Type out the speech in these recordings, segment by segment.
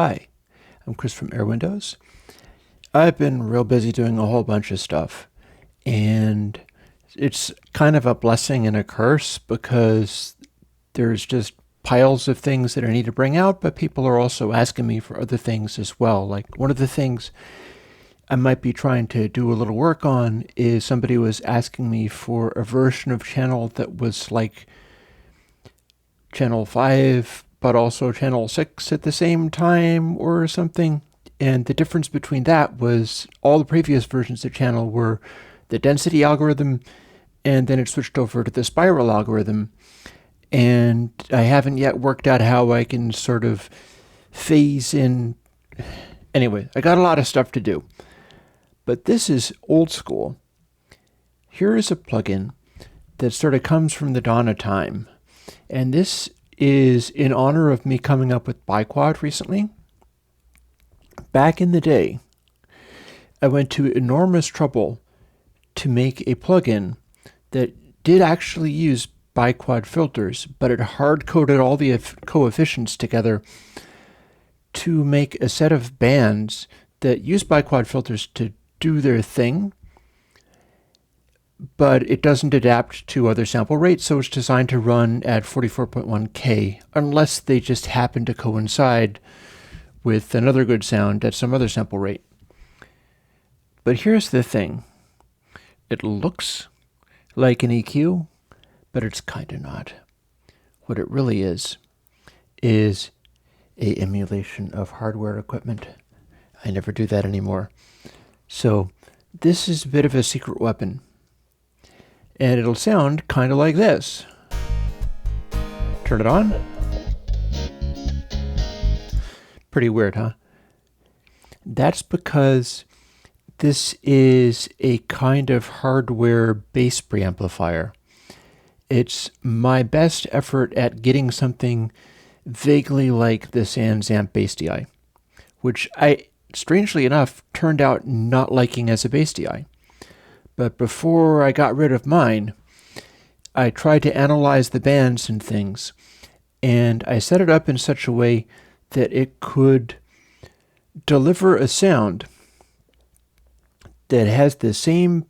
Hi, I'm Chris from Airwindows. I've been real busy doing a whole bunch of stuff, and it's kind of a blessing and a curse because there's just piles of things that I need to bring out, but people are also asking me for other things as well. Like one of the things I might be trying to do a little work on is somebody was asking me for a version of channel that was like channel 5 but also channel 6 at the same time or something. And the difference between that was all the previous versions of channel were the density algorithm, and then it switched over to the spiral algorithm. And I haven't yet worked out how I can sort of phase in. Anyway, I got a lot of stuff to do. But this is old school. Here is a plugin that sort of comes from the dawn of time. And this is in honor of me coming up with biquad recently. Back in the day, I went to enormous trouble to make a plugin that did actually use biquad filters, but it hard-coded all the coefficients together to make a set of bands that use biquad filters to do their thing, but it doesn't adapt to other sample rates, so it's designed to run at 44.1K, unless they just happen to coincide with another good sound at some other sample rate. But here's the thing. It looks like an EQ, but it's kind of not. What it really is a emulation of hardware equipment. I never do that anymore. So this is a bit of a secret weapon. And it'll sound kind of like this. Turn it on. Pretty weird, huh? That's because this is a kind of hardware bass preamplifier. It's my best effort at getting something vaguely like the SansAmp Bass DI, which I, strangely enough, turned out not liking as a bass DI. But before I got rid of mine, I tried to analyze the bands and things, and I set it up in such a way that it could deliver a sound that has the same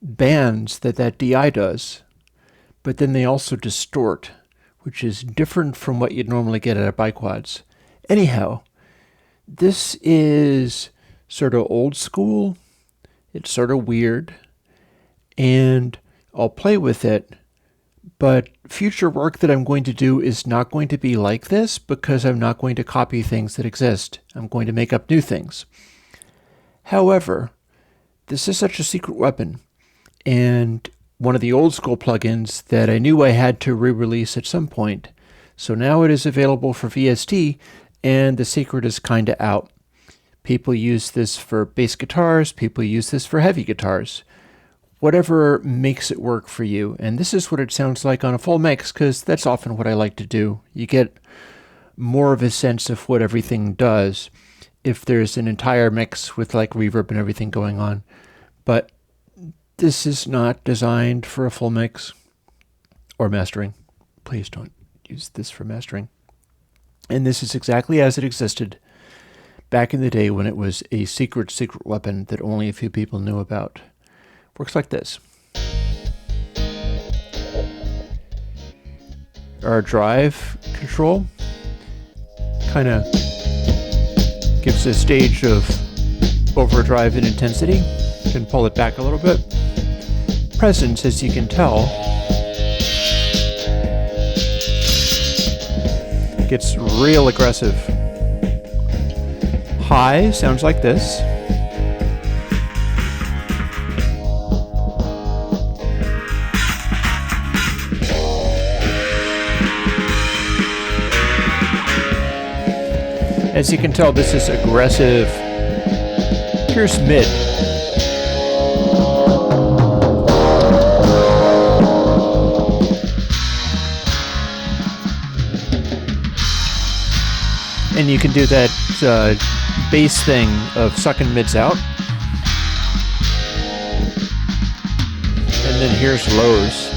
bands that that DI does, but then they also distort, which is different from what you'd normally get out of biquads. Anyhow, this is sort of old school. It's sort of weird. And I'll play with it, but future work that I'm going to do is not going to be like this because I'm not going to copy things that exist. I'm going to make up new things. However, this is such a secret weapon, and one of the old school plugins that I knew I had to re-release at some point. So now it is available for VST, and the secret is kind of out. People use this for bass guitars, people use this for heavy guitars. Whatever makes it work for you. And this is what it sounds like on a full mix, because that's often what I like to do. You get more of a sense of what everything does if there's an entire mix with like reverb and everything going on. But this is not designed for a full mix or mastering. Please don't use this for mastering. And this is exactly as it existed back in the day when it was a secret weapon that only a few people knew about. Works like this. Our drive control kind of gives a stage of overdrive and intensity. Can pull it back a little bit. Presence, as you can tell, gets real aggressive. High sounds like this. As you can tell, this is aggressive. Here's mid. And you can do that bass thing of sucking mids out. And then here's lows.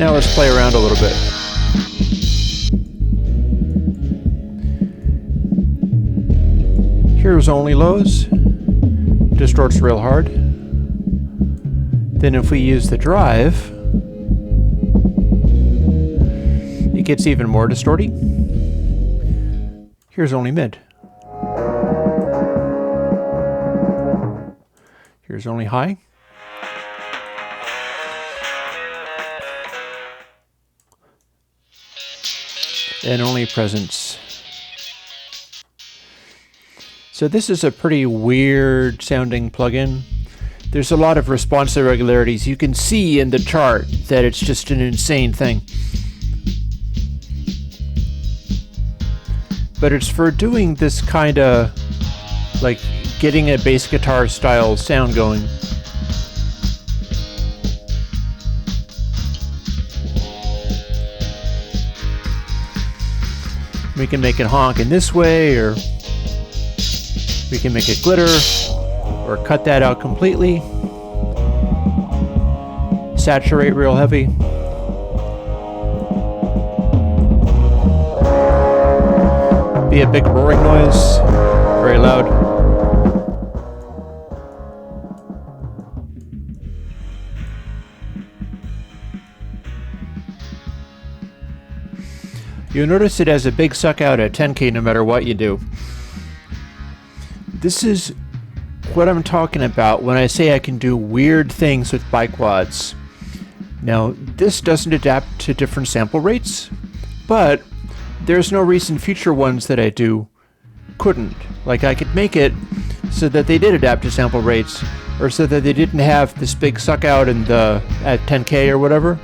Now let's play around a little bit. Here's only lows. Distorts real hard. Then if we use the drive, it gets even more distorty. Here's only mid. Here's only high. And only presence. So this is a pretty weird sounding plugin. There's a lot of response irregularities. You can see in the chart that it's just an insane thing. But it's for doing this kind of like getting a bass guitar style sound going. We can make it honk in this way, or we can make it glitter, or cut that out completely. Saturate real heavy. Be a big roaring noise, very loud. You'll notice it has a big suck out at 10K no matter what you do. This is what I'm talking about when I say I can do weird things with biquads. Now, this doesn't adapt to different sample rates, but there's no reason future ones that I do couldn't. Like I could make it so that they did adapt to sample rates, or so that they didn't have this big suck out in the at 10K or whatever.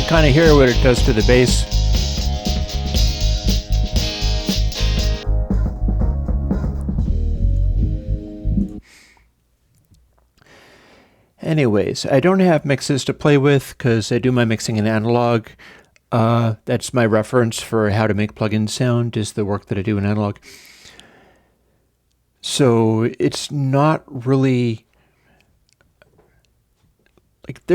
Kind of hear what it does to the bass. Anyways, I don't have mixes to play with because I do my mixing in analog. That's my reference for how to make plugin sound, is the work that I do in analog. So it's not really like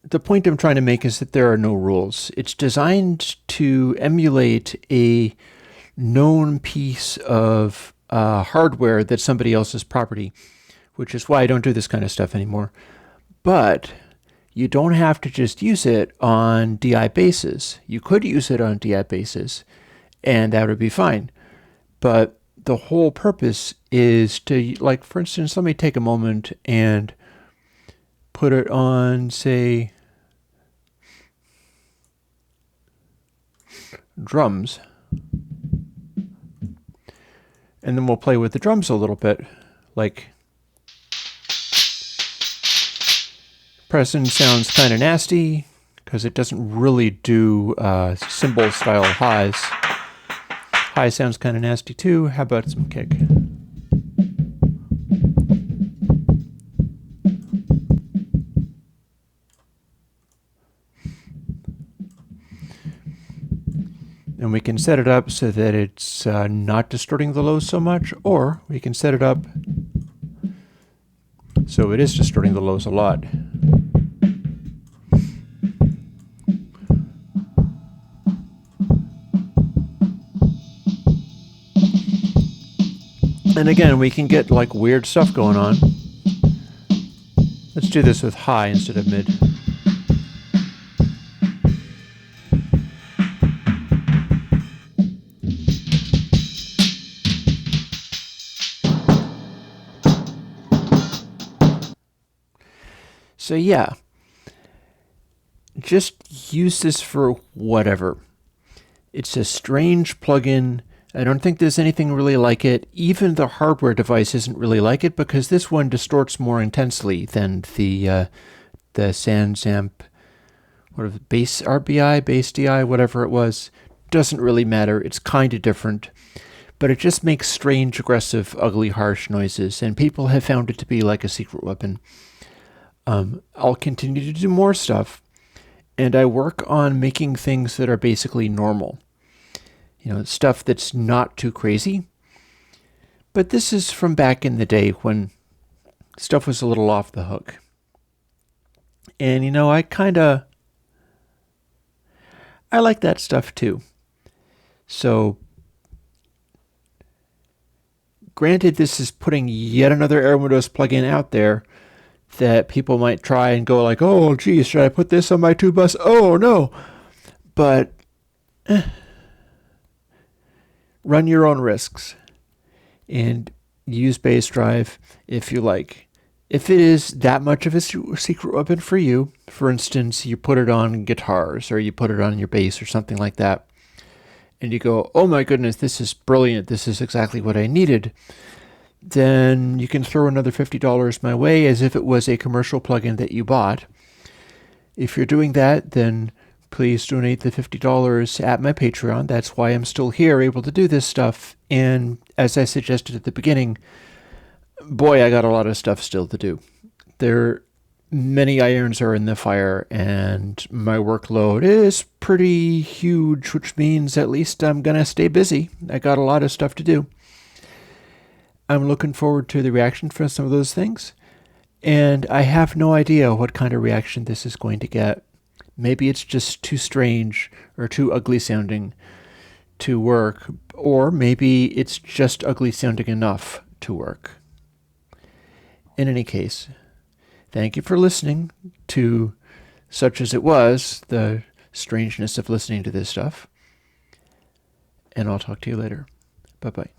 the point I'm trying to make is that there are no rules. It's designed to emulate a known piece of hardware that's somebody else's property, which is why I don't do this kind of stuff anymore. But you don't have to just use it on DI basses. You could use it on DI basses, and that would be fine. But the whole purpose is to, like, for instance, let me take a moment and put it on, say, drums. And then we'll play with the drums a little bit. Like, present sounds kind of nasty because it doesn't really do cymbal style highs. High sounds kind of nasty too. How about some kick? And we can set it up so that it's not distorting the lows so much, or we can set it up so it is distorting the lows a lot. And again, we can get like weird stuff going on. Let's do this with high instead of mid. So yeah, just use this for whatever. It's a strange plugin. I don't think there's anything really like it. Even the hardware device isn't really like it because this one distorts more intensely than the SansAmp, what is it, Bass RBI, Bass DI, whatever it was, doesn't really matter. It's kind of different, but it just makes strange, aggressive, ugly, harsh noises, and people have found it to be like a secret weapon. I'll continue to do more stuff, and I work on making things that are basically normal. Stuff that's not too crazy. But this is from back in the day when stuff was a little off the hook. And I like that stuff too. So, granted, this is putting yet another Airwindows plugin out there that people might try and go like, oh, geez, should I put this on my tube bus? Oh, no. But run your own risks and use BassDrive if you like. If it is that much of a secret weapon for you, for instance, you put it on guitars or you put it on your bass or something like that, and you go, oh my goodness, this is brilliant, this is exactly what I needed, then you can throw another $50 my way as if it was a commercial plugin that you bought. If you're doing that, then please donate the $50 at my Patreon. That's why I'm still here, able to do this stuff. And as I suggested at the beginning, boy, I got a lot of stuff still to do. Many irons are in the fire, and my workload is pretty huge, which means at least I'm going to stay busy. I got a lot of stuff to do. I'm looking forward to the reaction from some of those things, and I have no idea what kind of reaction this is going to get. Maybe it's just too strange or too ugly sounding to work, or maybe it's just ugly sounding enough to work. In any case, thank you for listening to such as it was, the strangeness of listening to this stuff. And I'll talk to you later. Bye-bye.